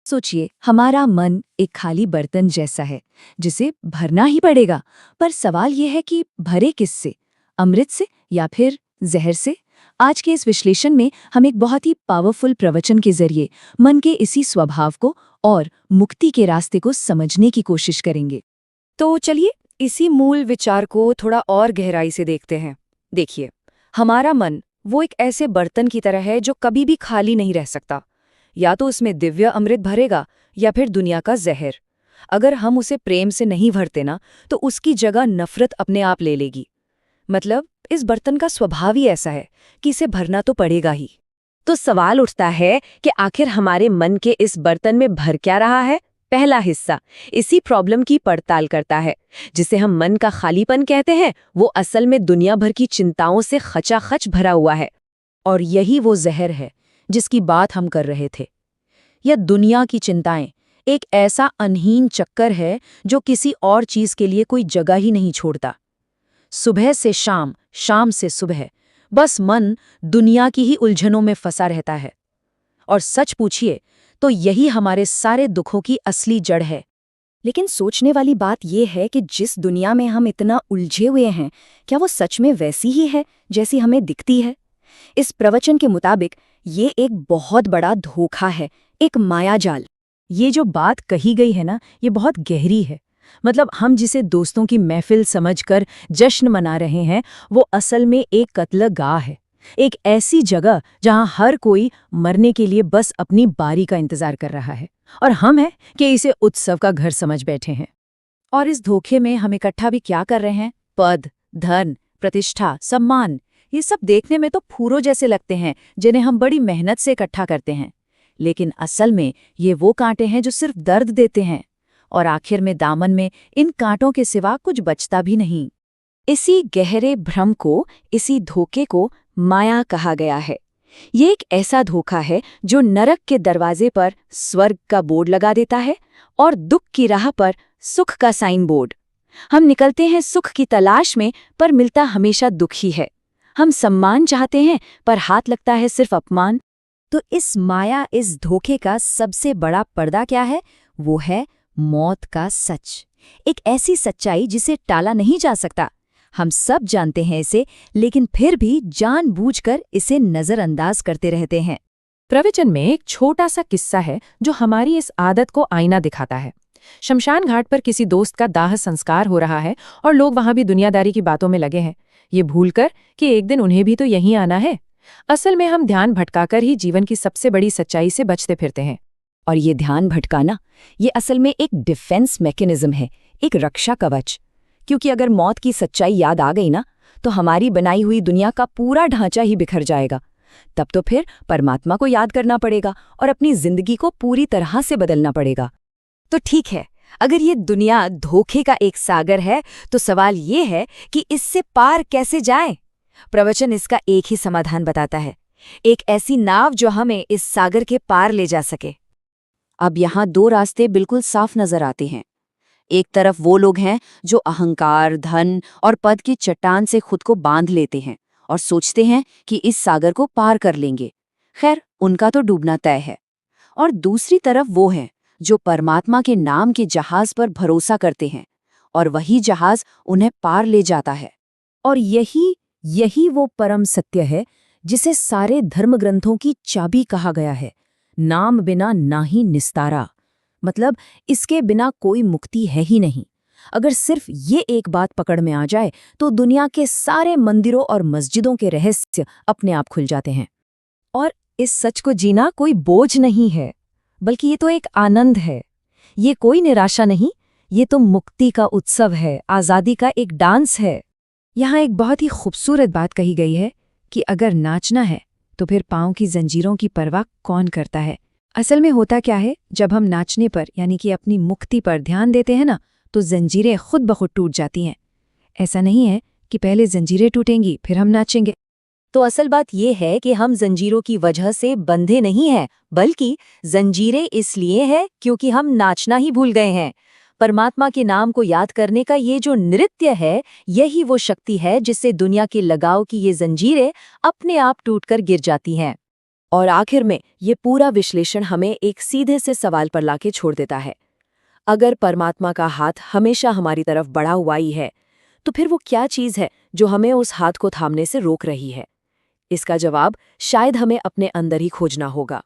सोचिए, हमारा मन एक खाली बर्तन जैसा है जिसे भरना ही पड़ेगा। पर सवाल यह है कि भरे किससे? अमृत से या फिर जहर से? आज के इस विश्लेषण में हम एक बहुत ही पावरफुल प्रवचन के जरिए मन के इसी स्वभाव को और मुक्ति के रास्ते को समझने की कोशिश करेंगे। तो चलिए इसी मूल विचार को थोड़ा और गहराई से देखते हैं। देखिए, हमारा मन वो एक ऐसे बर्तन की तरह है जो कभी भी खाली नहीं रह सकता। या तो उसमें दिव्य अमृत भरेगा या फिर दुनिया का जहर। अगर हम उसे प्रेम से नहीं भरते ना, तो उसकी जगह नफरत अपने आप ले लेगी। मतलब इस बर्तन का स्वभाव ही ऐसा है कि इसे भरना तो पड़ेगा ही। तो सवाल उठता है कि आखिर हमारे मन के इस बर्तन में भर क्या रहा है। पहला हिस्सा इसी प्रॉब्लम की पड़ताल करता है। जिसे हम मन का खालीपन कहते हैं, वो असल में दुनिया भर की चिंताओं से खचाखच भरा हुआ है। और यही वो जहर है जिसकी बात हम कर रहे थे। यह दुनिया की चिंताएं एक ऐसा अनहीन चक्कर है जो किसी और चीज के लिए कोई जगह ही नहीं छोड़ता। सुबह से शाम, शाम से सुबह, बस मन दुनिया की ही उलझनों में फंसा रहता है। और सच पूछिए तो यही हमारे सारे दुखों की असली जड़ है। लेकिन सोचने वाली बात यह है कि जिस दुनिया में हम इतना उलझे हुए हैं, क्या वो सच में वैसी ही है जैसी हमें दिखती है? इस प्रवचन के मुताबिक ये एक बहुत बड़ा धोखा है, एक मायाजाल। ये जो बात कही गई है ना, ये बहुत गहरी है। मतलब हम जिसे दोस्तों की महफिल समझकर जश्न मना रहे हैं, वो असल में एक कत्लगाह है। एक ऐसी जगह जहां हर कोई मरने के लिए बस अपनी बारी का इंतजार कर रहा है, और हम हैं कि इसे उत्सव का घर समझ बैठे हैं। और इस धोखे में हम इकट्ठा भी क्या कर रहे हैं? पद, धन, प्रतिष्ठा, सम्मान। ये सब देखने में तो फूरों जैसे लगते हैं जिन्हें हम बड़ी मेहनत से इकट्ठा करते हैं। लेकिन असल में ये वो कांटे हैं जो सिर्फ दर्द देते हैं। और आखिर में दामन में इन कांटों के सिवा कुछ बचता भी नहीं। इसी गहरे भ्रम को, इसी धोखे को माया कहा गया है। ये एक ऐसा धोखा है जो नरक के दरवाजे पर स्वर्ग का बोर्ड लगा देता है और दुख की राह पर सुख का साइन बोर्ड। हम निकलते हैं सुख की तलाश में, पर मिलता हमेशा दुख ही है। हम सम्मान चाहते हैं, पर हाथ लगता है सिर्फ अपमान। तो इस माया, इस धोखे का सबसे बड़ा पर्दा क्या है? वो है मौत का सच। एक ऐसी सच्चाई जिसे टाला नहीं जा सकता। हम सब जानते हैं इसे, लेकिन फिर भी जानबूझकर इसे नजरअंदाज करते रहते हैं। प्रवचन में एक छोटा सा किस्सा है जो हमारी इस आदत को आईना दिखाता है। शमशान घाट पर किसी दोस्त का दाह संस्कार हो रहा है और लोग वहां भी दुनियादारी की बातों में लगे हैं, ये भूलकर कि एक दिन उन्हें भी तो यहीं आना है। असल में हम ध्यान भटकाकर ही जीवन की सबसे बड़ी सच्चाई से बचते फिरते हैं। और ये ध्यान भटकाना, ये असल में एक डिफेंस मैकेनिज्म है, एक रक्षा कवच। क्योंकि अगर मौत की सच्चाई याद आ गई ना, तो हमारी बनाई हुई दुनिया का पूरा ढांचा ही बिखर जाएगा। तब तो फिर परमात्मा को याद करना पड़ेगा और अपनी जिंदगी को पूरी तरह से बदलना पड़ेगा। तो ठीक है, अगर ये दुनिया धोखे का एक सागर है, तो सवाल ये है कि इससे पार कैसे जाएं? प्रवचन इसका एक ही समाधान बताता है, एक ऐसी नाव जो हमें इस सागर के पार ले जा सके। अब यहाँ दो रास्ते बिल्कुल साफ नजर आते हैं। एक तरफ वो लोग हैं जो अहंकार, धन और पद की चट्टान से खुद को बांध लेते हैं और सोचते हैं कि इस सागर को पार कर लेंगे। खैर, उनका तो डूबना तय है। और दूसरी तरफ वो हैं जो परमात्मा के नाम के जहाज पर भरोसा करते हैं, और वही जहाज उन्हें पार ले जाता है। और यही वो परम सत्य है जिसे सारे धर्मग्रंथों की चाबी कहा गया है। नाम बिना नाही निस्तारा। मतलब इसके बिना कोई मुक्ति है ही नहीं। अगर सिर्फ ये एक बात पकड़ में आ जाए, तो दुनिया के सारे मंदिरों और मस्जिदों के रहस्य अपने आप खुल जाते हैं। और इस सच को जीना कोई बोझ नहीं है, बल्कि ये तो एक आनंद है। ये कोई निराशा नहीं, ये तो मुक्ति का उत्सव है, आज़ादी का एक डांस है। यहाँ एक बहुत ही खूबसूरत बात कही गई है कि अगर नाचना है तो फिर पाँव की जंजीरों की परवाह कौन करता है। असल में होता क्या है, जब हम नाचने पर यानी कि अपनी मुक्ति पर ध्यान देते हैं ना, तो जंजीरें खुद ब खुद टूट जाती हैं। ऐसा नहीं है कि पहले जंजीरें टूटेंगी फिर हम नाचेंगे। तो असल बात यह है कि हम जंजीरों की वजह से बंधे नहीं हैं, बल्कि जंजीरें इसलिए हैं क्योंकि हम नाचना ही भूल गए हैं। परमात्मा के नाम को याद करने का ये जो नृत्य है, यही वो शक्ति है जिससे दुनिया के लगाव की ये जंजीरें अपने आप टूटकर गिर जाती हैं। और आखिर में ये पूरा विश्लेषण हमें एक सीधे से सवाल पर लाके छोड़ देता है। अगर परमात्मा का हाथ हमेशा हमारी तरफ बढ़ा हुआ ही है, तो फिर वो क्या चीज़ है जो हमें उस हाथ को थामने से रोक रही है? इसका जवाब शायद हमें अपने अंदर ही खोजना होगा।